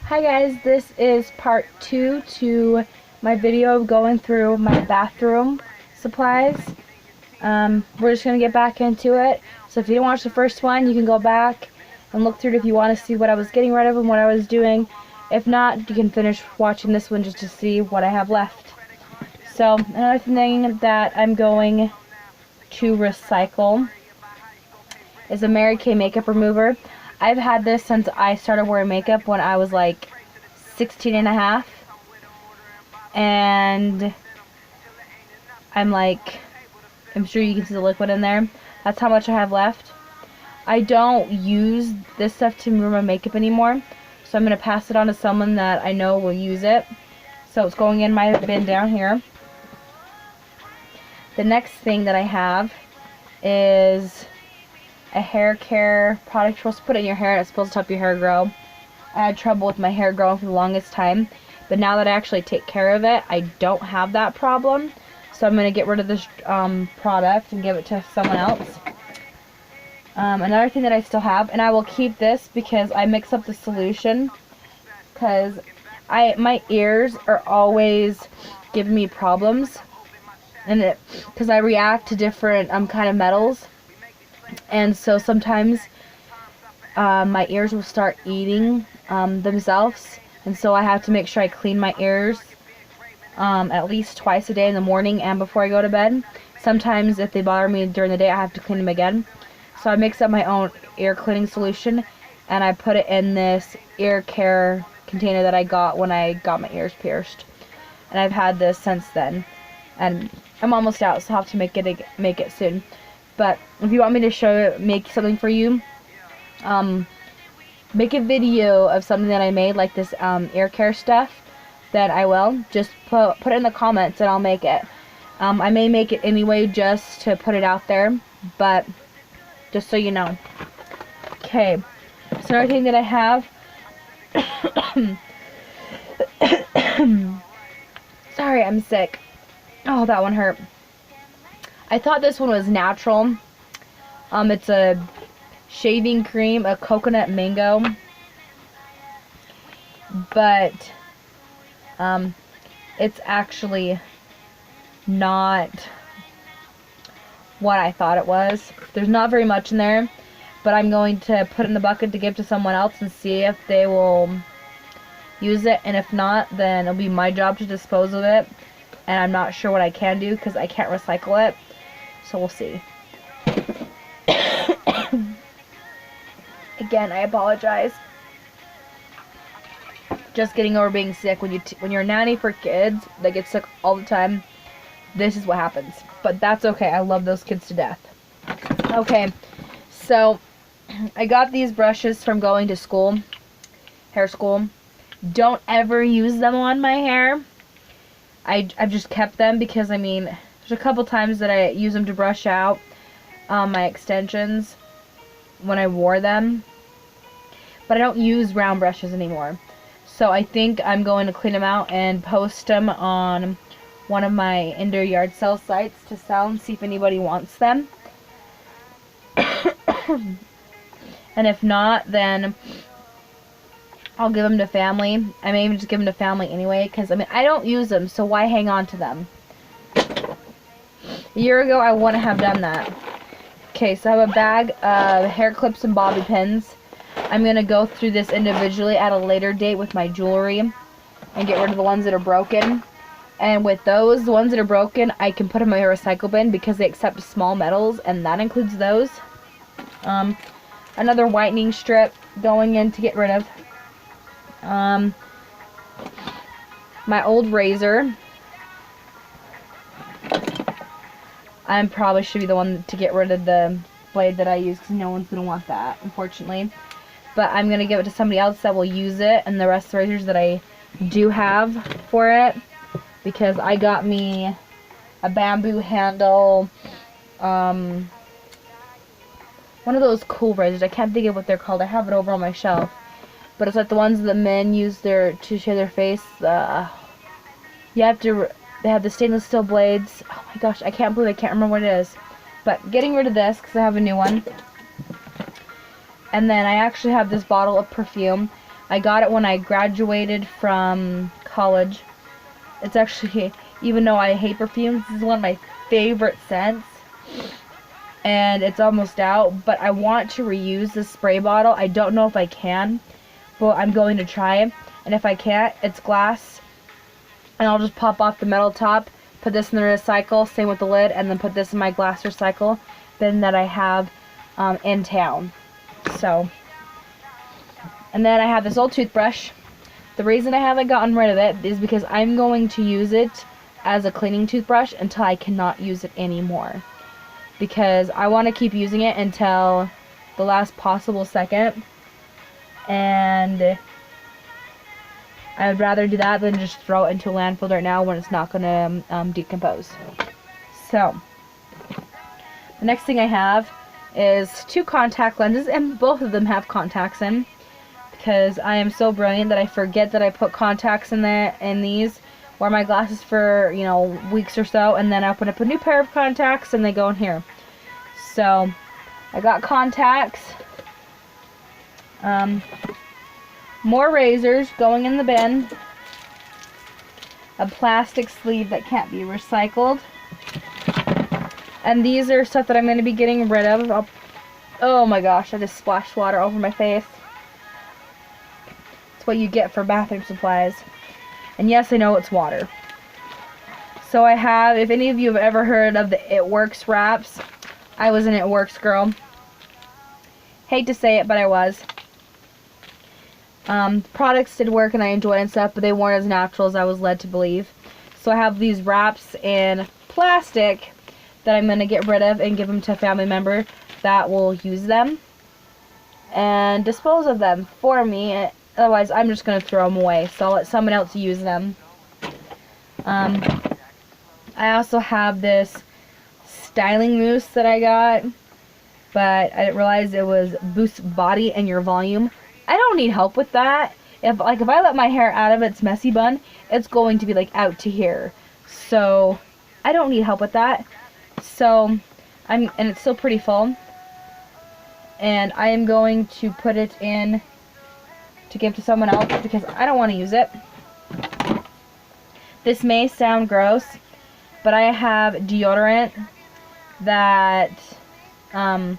Hi guys, this is part 2 to my video of going through my bathroom supplies. We're just going to get back into it. So if you didn't watch the first one, you can go back and look through it if you want to see what I was getting rid of and what I was doing. If not, you can finish watching this one just to see what I have left. So another thing that I'm going to recycle is a Mary Kay makeup remover. I've had this since I started wearing makeup when I was like 16 and a half, and I'm sure you can see the liquid in there. That's how much I have left. I don't use this stuff to remove my makeup anymore, so I'm going to pass it on to someone that I know will use it. So it's going in my bin down here. The next thing that I have is a hair care product. You're supposed to put it in your hair and it's supposed to help your hair grow. I had trouble with my hair growing for the longest time, but now that I actually take care of it, I don't have that problem. So I'm going to get rid of this product and give it to someone else. Another thing that I still have, and I will keep this because I mix up the solution, because my ears are always giving me problems, and because I react to different kind of metals, and so sometimes my ears will start eating themselves, and so I have to make sure I clean my ears at least twice a day, in the morning and before I go to bed. Sometimes if they bother me during the day, I have to clean them again. So I mix up my own ear cleaning solution, and I put it in this ear care container that I got when I got my ears pierced. And I've had this since then, and I'm almost out, so I'll have to make it soon. But if you want me to make something for you, make a video of something that I made, like this ear care stuff, then I will. Just put it in the comments and I'll make it. I may make it anyway just to put it out there, but just so you know. Okay, so another thing that I have, sorry, I'm sick. Oh, that one hurt. I thought this one was natural. It's a shaving cream, a coconut mango, but it's actually not what I thought it was. There's not very much in there, but I'm going to put it in the bucket to give to someone else and see if they will use it, and if not, then it'll be my job to dispose of it, and I'm not sure what I can do because I can't recycle it, so we'll see. Again, I apologize. Just getting over being sick. When you're a nanny for kids that get sick all the time, this is what happens. But that's okay. I love those kids to death. Okay, so I got these brushes from going to school, hair school. Don't ever use them on my hair. I've just kept them because, I mean, there's a couple times that I use them to brush out my extensions when I wore them. But I don't use round brushes anymore. So I think I'm going to clean them out and post them on one of my indoor yard sale sites to sell and see if anybody wants them. And if not, then I'll give them to family. I may even just give them to family anyway, because I mean, I don't use them, so why hang on to them? A year ago, I wouldn't have done that. Okay, so I have a bag of hair clips and bobby pins. I'm going to go through this individually at a later date with my jewelry and get rid of the ones that are broken. And with those, the ones that are broken, I can put in my recycle bin because they accept small metals, and that includes those. Another whitening strip going in to get rid of. My old razor. I probably should be the one to get rid of the blade that I use because no one's going to want that, unfortunately. But I'm going to give it to somebody else that will use it, and the rest of the razors that I do have for it, because I got me a bamboo handle, one of those cool razors. I can't think of what they're called. I have it over on my shelf. But it's like the ones that men use to shave their face. They have the stainless steel blades. Oh my gosh, I can't believe I can't remember what it is. But getting rid of this because I have a new one. And then I actually have this bottle of perfume. I got it when I graduated from college. It's actually, even though I hate perfumes, this is one of my favorite scents. And it's almost out, but I want to reuse this spray bottle. I don't know if I can, but I'm going to try. And if I can't, it's glass. And I'll just pop off the metal top, put this in the recycle, same with the lid, and then put this in my glass recycle bin that I have in town. So, and then I have this old toothbrush. The reason I haven't gotten rid of it is because I'm going to use it as a cleaning toothbrush until I cannot use it anymore. Because I want to keep using it until the last possible second. And I would rather do that than just throw it into a landfill right now when it's not going to decompose. So, the next thing I have is 2 contact lenses, and both of them have contacts in. Because I am so brilliant that I forget that I put contacts in these. Wear my glasses for, you know, weeks or so, and then I open up a new pair of contacts and they go in here. So, I got contacts. More razors going in the bin. A plastic sleeve that can't be recycled. And these are stuff that I'm going to be getting rid of. Oh my gosh, I just splashed water over my face. It's what you get for bathroom supplies. And yes, I know it's water. So I have, if any of you have ever heard of the It Works wraps, I was an It Works girl. Hate to say it, but I was. Products did work and I enjoyed it and stuff, but they weren't as natural as I was led to believe. So I have these wraps in plastic that I'm going to get rid of and give them to a family member that will use them and dispose of them for me. Otherwise, I'm just going to throw them away. So I'll let someone else use them. I also have this styling mousse that I got, but I didn't realize it was boosts body and your volume. I don't need help with that. If I let my hair out of its messy bun, it's going to be like out to here. So I don't need help with that. So and it's still pretty full. And I am going to put it in to give to someone else because I don't want to use it. This may sound gross, but I have deodorant that I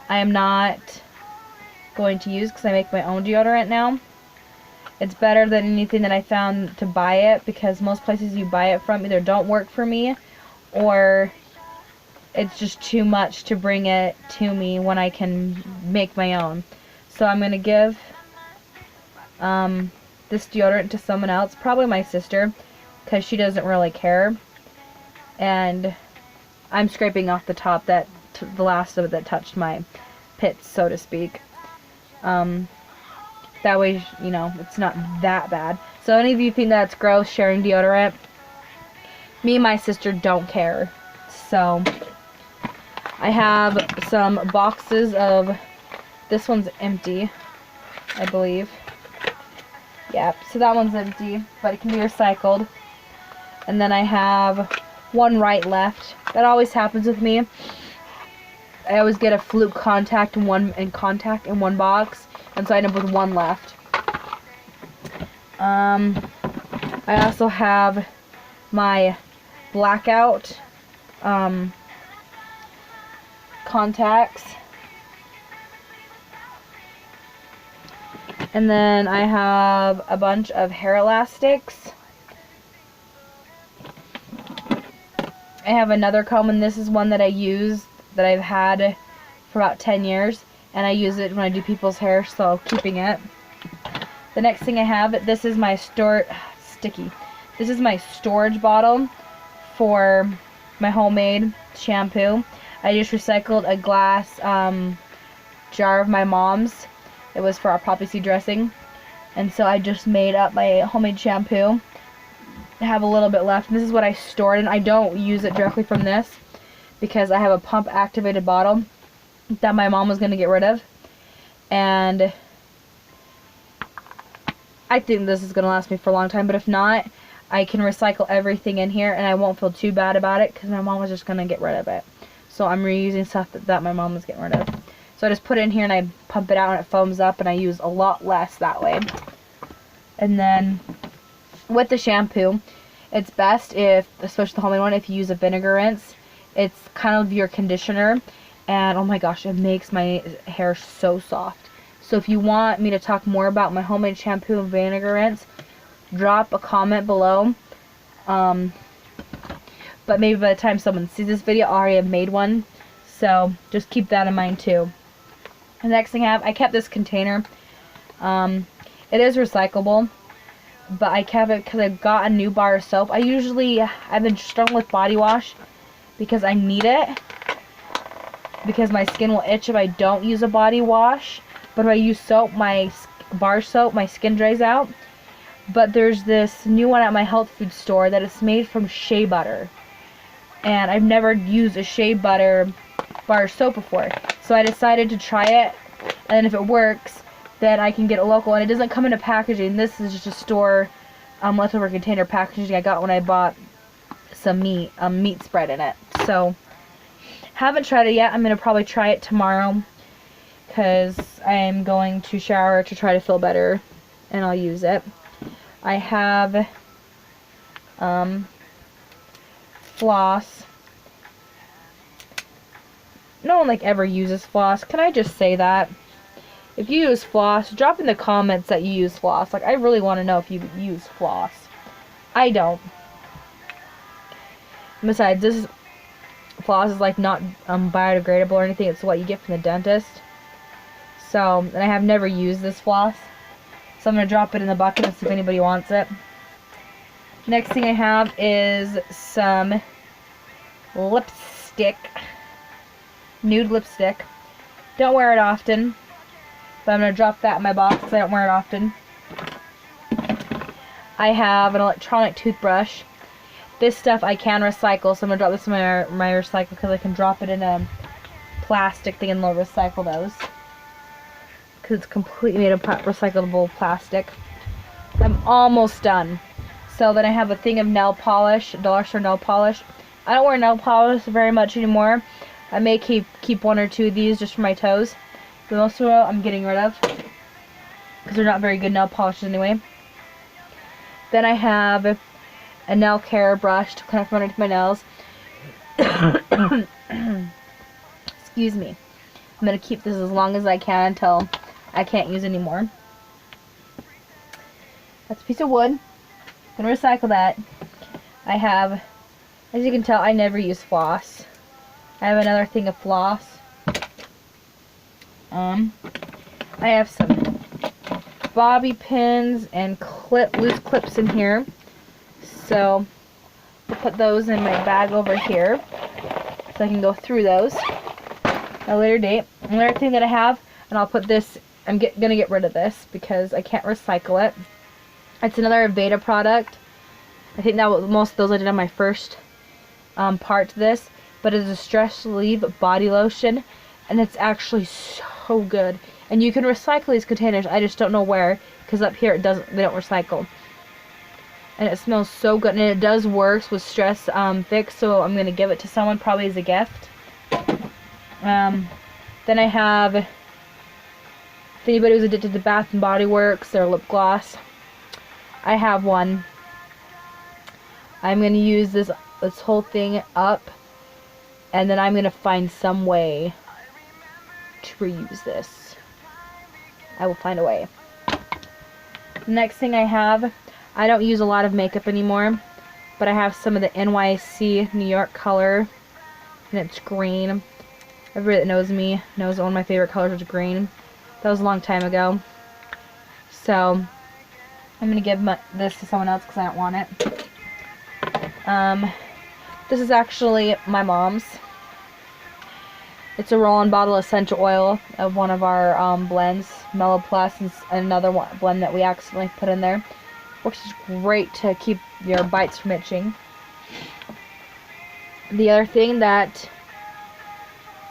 am not going to use because I make my own deodorant now. It's better than anything that I found to buy it because most places you buy it from either don't work for me or it's just too much to bring it to me when I can make my own. So I'm going to give this deodorant to someone else, probably my sister, because she doesn't really care. And I'm scraping off the top, the last of it that touched my pits, so to speak. That way, you know, it's not that bad. So any of you think that's gross, sharing deodorant, me and my sister don't care. So I have some boxes of, this one's empty, I believe. Yeah, so that one's empty, but it can be recycled. And then I have one right left. That always happens with me. I always get a fluke contact in one box, and so I end up with one left. I also have my blackout contacts. And then I have a bunch of hair elastics. I have another comb, and this is one that I use, that I've had for about 10 years. And I use it when I do people's hair, so keeping it. The next thing I have, this is my This is my storage bottle for my homemade shampoo. I just recycled a glass jar of my mom's. It was for our poppy seed dressing. And so I just made up my homemade shampoo. I have a little bit left. This is what I stored, and I don't use it directly from this because I have a pump activated bottle that my mom was going to get rid of. And I think this is going to last me for a long time, but if not, I can recycle everything in here and I won't feel too bad about it because my mom was just going to get rid of it. So I'm reusing stuff that my mom was getting rid of. So I just put it in here and I pump it out and it foams up, and I use a lot less that way. And then with the shampoo, it's best if, especially the homemade one, if you use a vinegar rinse. It's kind of your conditioner, and oh my gosh, it makes my hair so soft. So if you want me to talk more about my homemade shampoo and vinegar rinse, drop a comment below. But maybe by the time someone sees this video, I already have made one. So just keep that in mind too. The next thing I kept this container. It is recyclable, but I kept it because I got a new bar of soap. I've been struggling with body wash because I need it, because my skin will itch if I don't use a body wash. But if I use soap, my bar soap, my skin dries out. But there's this new one at my health food store that is made from shea butter, and I've never used a shea butter bar soap before, so I decided to try it, and if it works, then I can get a local. And it doesn't come in a packaging. This is just a store leftover container packaging I got when I bought some meat spread in it. So haven't tried it yet. I'm gonna probably try it tomorrow because I'm going to shower to try to feel better, and I'll use it. I have floss. No one ever uses floss. Can I just say that? If you use floss, drop in the comments that you use floss. I really want to know if you use floss. I don't. Besides, this floss is not biodegradable or anything. It's what you get from the dentist. So, and I have never used this floss. So I'm going to drop it in the bucket and see if anybody wants it. Next thing I have is some lipstick. Nude lipstick. Don't wear it often, but I'm going to drop that in my box because I don't wear it often. I have an electronic toothbrush. This stuff I can recycle, so I'm going to drop this in my recycle because I can drop it in a plastic thing and they'll recycle those. Because it's completely made of recyclable plastic. I'm almost done. So then I have a thing of nail polish, dollar store nail polish. I don't wear nail polish very much anymore. I may keep one or two of these just for my toes. But most of them I'm getting rid of because they're not very good nail polishes anyway. Then I have a nail care brush to connect underneath my nails. Excuse me. I'm going to keep this as long as I can until I can't use anymore. That's a piece of wood. I'm going to recycle that. I have, as you can tell, I never use floss. I have another thing of floss. I have some bobby pins and loose clips in here. So I'll put those in my bag over here so I can go through those at a later date. Another thing that I have, and I'll put this, I'm gonna get rid of this because I can't recycle it. It's another Aveda product. I think that was most of those I did on my first part to this, but it's a stress relief body lotion, and it's actually so good. And you can recycle these containers. I just don't know where, because up here they don't recycle. And it smells so good, and it does work with stress fix, so I'm gonna give it to someone probably as a gift. Then I have, if anybody who's addicted to Bath and Body Works, their lip gloss. I have one. I'm gonna use this whole thing up, and then I'm gonna find some way to reuse this. I will find a way. Next thing I have, I don't use a lot of makeup anymore, but I have some of the NYC New York color, and it's green. Everybody that knows me knows one of my favorite colors is green. That was a long time ago. So I'm going to give this to someone else because I don't want it. This is actually my mom's. It's a roll-on bottle essential oil of one of our blends, Mellow Plus, and another blend that we accidentally put in there. Works great to keep your bites from itching. The other thing that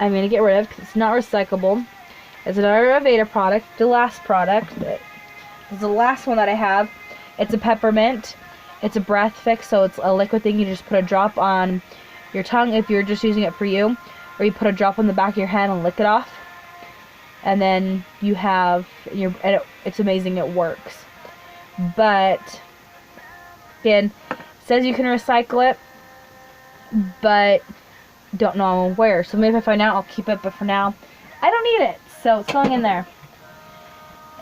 I'm going to get rid of, because it's not recyclable, is another Aveda product, the last product. This is the last one that I have. It's a peppermint. It's a breath fix, so it's a liquid thing. You just put a drop on your tongue if you're just using it for you, or you put a drop on the back of your hand and lick it off. and then you have it's amazing, it works. But again, it says you can recycle it, but don't know where. So maybe if I find out, I'll keep it, but for now I don't need it, so it's going in there.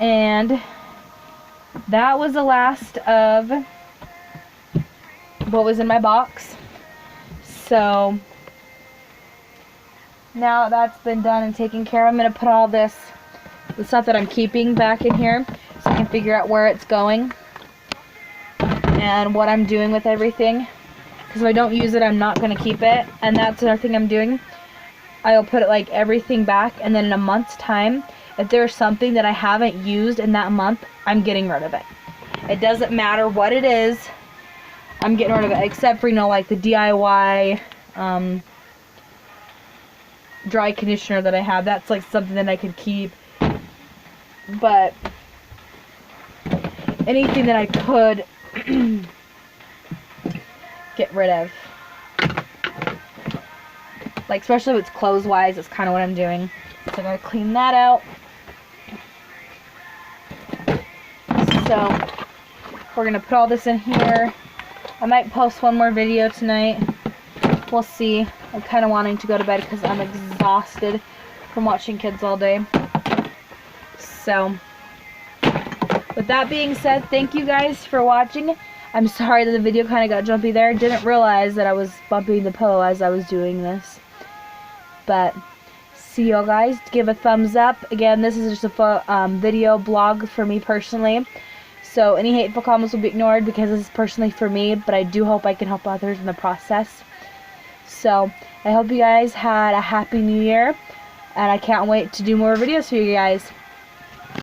And that was the last of what was in my box. So now that's been done and taken care of, I'm going to put all the stuff that I'm keeping back in here so I can figure out where it's going and what I'm doing with everything. Because if I don't use it, I'm not going to keep it. And that's another thing I'm doing. I'll put it like everything back, and then in a month's time, if there's something that I haven't used in that month, I'm getting rid of it. It doesn't matter what it is, I'm getting rid of it, except for, you know, like the DIY dry conditioner that I have. That's like something that I could keep. But anything that I could get rid of, like especially if it's clothes wise, that's kind of what I'm doing. So I gotta clean that out. So we're gonna put all this in here. I might post one more video tonight. We'll see. I'm kind of wanting to go to bed because I'm exhausted from watching kids all day. So with that being said, thank you guys for watching. I'm sorry that the video kind of got jumpy there. Didn't realize that I was bumping the pillow as I was doing this. But see y'all guys. Give a thumbs up. Again, this is just a video blog for me personally. So any hateful comments will be ignored because this is personally for me. But I do hope I can help others in the process. So I hope you guys had a happy new year. And I can't wait to do more videos for you guys.